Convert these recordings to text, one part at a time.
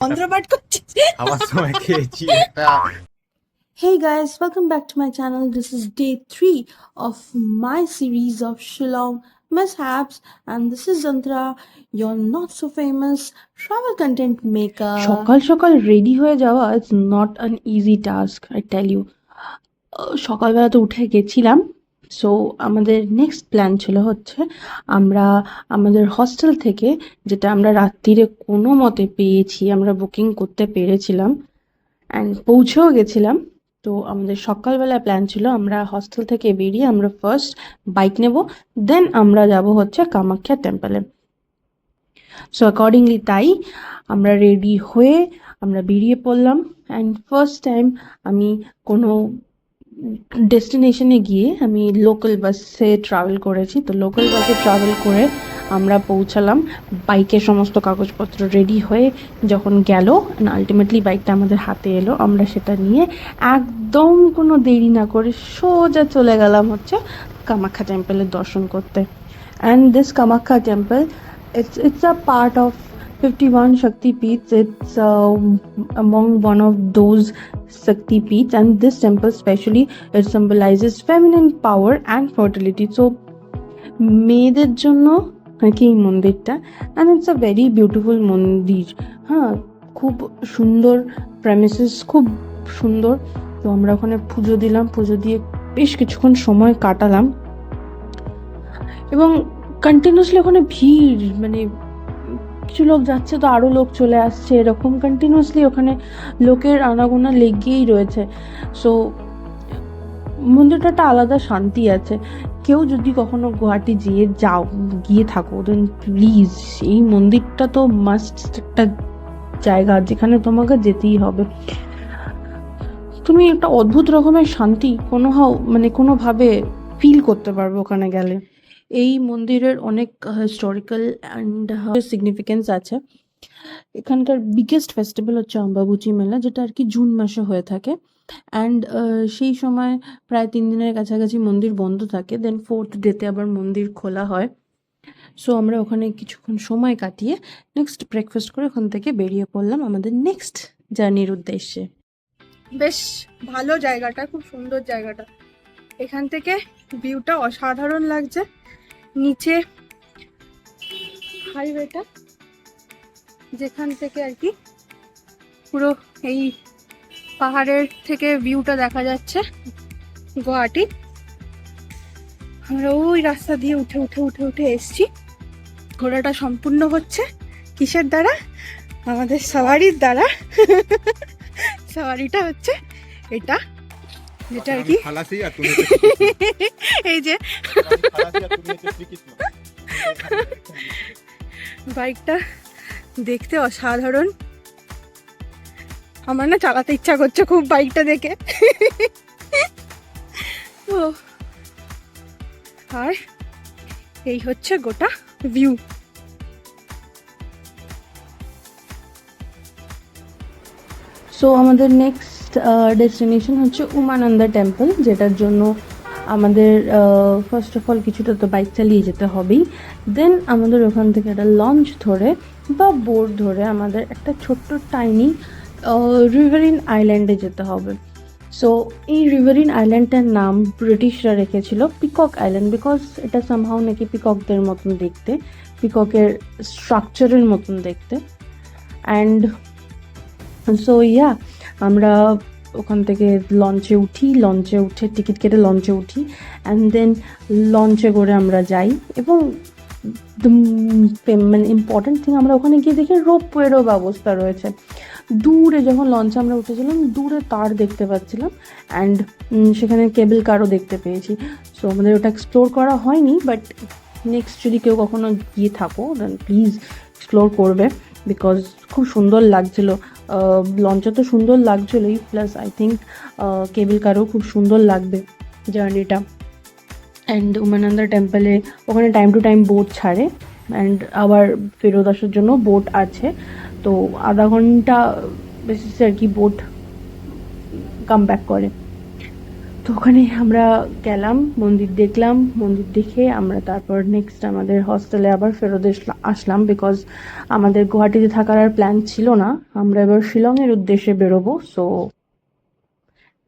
মন্ত্রপাঠ করছিস? খাওয়ার সময় খেয়েছি একটা। Hey guys, welcome back to my channel. This is day 3 of my series of Shillong mishaps, and this is Zantra, your not so famous travel content maker. সকাল সকাল ready হয়ে যাওয়া is not an easy task, I tell you. সকালবেলা তো উঠে গেছিলাম। So আমাদের next plan ছিল হচ্ছে আমরা আমাদের হস্টেল থেকে, যেটা আমরা রাত্রিরে কোনো মতে পেয়েছি, আমরা বুকিং করতে পেরেছিলাম অ্যান্ড পৌঁছেও গেছিলাম। তো আমাদের সকালবেলা প্ল্যান ছিল আমরা হস্টেল থেকে বেরিয়ে আমরা ফার্স্ট বাইক নেব, দেন আমরা যাব হচ্ছে কামাখ্যা টেম্পলে। সো অ্যাকর্ডিংলি তাই আমরা রেডি হয়ে আমরা বেরিয়ে পড়লাম। অ্যান্ড ফার্স্ট টাইম আমি কোনো ডেস্টিনেশনে গিয়ে আমি লোকাল বাসে ট্রাভেল করেছি। তো লোকাল বাসে ট্রাভেল করে আমরা পৌঁছালাম, বাইকের সমস্ত কাগজপত্র রেডি হয়ে যখন গেল, আলটিমেটলি বাইকটা আমাদের হাতে এলো। আমরা সেটা নিয়ে একদম কোনো দেরি না করে সোজা চলে গেলাম হচ্ছে কামাখ্যা টেম্পলের দর্শন করতে। And this Kamakhya temple, it's a part of 51 Shakti Peeths. It's among one of those Shakti Peeths, and this temple specially, it symbolizes feminine power and fertility. So মেয়েদের জন্য নাকি এই মন্দিরটা, and it's a very beautiful মন্দির। হ্যাঁ, খুব সুন্দর premises, খুব সুন্দর। তো আমরা ওখানে পুজো দিলাম, পুজো দিয়ে বেশ কিছুক্ষণ সময় কাটালাম এবং কন্টিনিউসলি ওখানে ভিড়, মানে কিছু লোক যাচ্ছে তো আরও লোক চলে আসছে, এরকম কন্টিনিউসলি ওখানে লোকের আনাগোনা লেগেই রয়েছে। সো মন্দিরটা একটা আলাদা শান্তি আছে। কেউ যদি কখনো গুয়াহাটি গিয়ে থাকো, দেন প্লিজ এই মন্দিরটা তো মাস্ট একটা জায়গা যেখানে তোমাকে যেতেই হবে। তুমি একটা অদ্ভুত রকমের শান্তি কোনোভাবে ফিল করতে পারবে ওখানে গেলে। এই মন্দিরের অনেক হিস্টোরিক্যাল অ্যান্ড সিগনিফিকেন্স আছে। এখানকার বিগেস্ট ফেস্টিভ্যাল হচ্ছে অম্বাবুচি মেলা, যেটা আর কি জুন মাসে হয়ে থাকে। অ্যান্ড সেই সময় প্রায় 3 দিনের কাছাকাছি মন্দির বন্ধ থাকে, দেন 4th ডেতে আবার মন্দির খোলা হয়। সো আমরা ওখানে কিছুক্ষণ সময় কাটিয়ে নেক্সট ব্রেকফাস্ট করে ওখান থেকে বেরিয়ে পড়লাম আমাদের নেক্সট জার্নির উদ্দেশ্যে। বেশ ভালো জায়গাটা, খুব সুন্দর জায়গাটা। এখান থেকে ভিউটা অসাধারণ লাগছে। নিচে হাইওয়েটা, যেখান থেকে আর কি পুরো এই পাহাড়ের থেকে ভিউটা দেখা যাচ্ছে গুয়াহাটি। আমরা ওই রাস্তা দিয়ে উঠে উঠে উঠে উঠে এসছি। ঘোরাটা সম্পূর্ণ হচ্ছে কিসের দ্বারা? আমাদের সাওয়ারির দ্বারা। সাওয়ারিটা হচ্ছে এটা, যেটা আর কি এই যে বাইকটা দেখতে অসাধারণ। আমার না চালাতে ইচ্ছা করছে খুব বাইকটা দেখে। আর এই হচ্ছে গোটা ভিউ। সো আমাদের নেক্সট ডেস্টিনেশন হচ্ছে উমানন্দা টেম্পল, যেটার জন্য আমাদের ফার্স্ট অফ অল কিছুটা তো বাইক চালিয়ে যেতে হবেই। দেন আমাদের ওখান থেকে একটা লঞ্চ ধরে বা বোট ধরে আমাদের একটা ছোট্ট টাইনি রিভারিন আইল্যান্ডে যেতে হবে। সো এই রিভারিন আইল্যান্ডটার নাম ব্রিটিশরা রেখেছিল পিকক আইল্যান্ড, বিকজ এটা সামহাও নাকি পিককদের মতন দেখতে, পিককের স্ট্রাকচারের মতন দেখতে। অ্যান্ড সো আমরা ওখান থেকে লঞ্চে উঠে টিকিট কেটে লঞ্চে উঠি, অ্যান্ড দেন লঞ্চে করে আমরা যাই। এবং মানে ইম্পর্টেন্ট থিং, আমরা ওখানে গিয়ে দেখি রোপওয়েরও ব্যবস্থা রয়েছে। দূরে যখন লঞ্চে আমরা উঠেছিলাম, দূরে তার দেখতে পাচ্ছিলাম, অ্যান্ড সেখানে কেবল কারও দেখতে পেয়েছি। সো আমাদের ওটা এক্সপ্লোর করা হয়নি, বাট নেক্সট যদি কেউ কখনো গিয়ে থাকো দেন প্লিজ এক্সপ্লোর করবে, বিকজ খুব সুন্দর লাগছিলো। লঞ্চে তো সুন্দর লাগছিলোই, প্লাস আই থিঙ্ক কেবল কারও খুব সুন্দর লাগবে জার্নিটা। অ্যান্ড উমানন্দা টেম্পলে ওখানে টাইম টু টাইম বোট ছাড়ে, অ্যান্ড আবার ফেরত আসার জন্য বোট আছে। তো আধা ঘন্টা বেসিসে আর কি বোট কাম ব্যাক করে। তো তো ওখানে আমরা গেলাম, মন্দির দেখলাম, মন্দির দেখে আমরা তারপর নেক্সট আমাদের হস্টেলে আবার ফেরত আসলাম, বিকজ আমাদের গুয়াহাটিতে থাকার আর প্ল্যান ছিল না, আমরা এবার শিলংয়ের উদ্দেশ্যে বেরোবো। So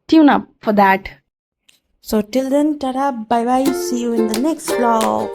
tune up for that. So till then, tada, bye bye, see you in the next vlog.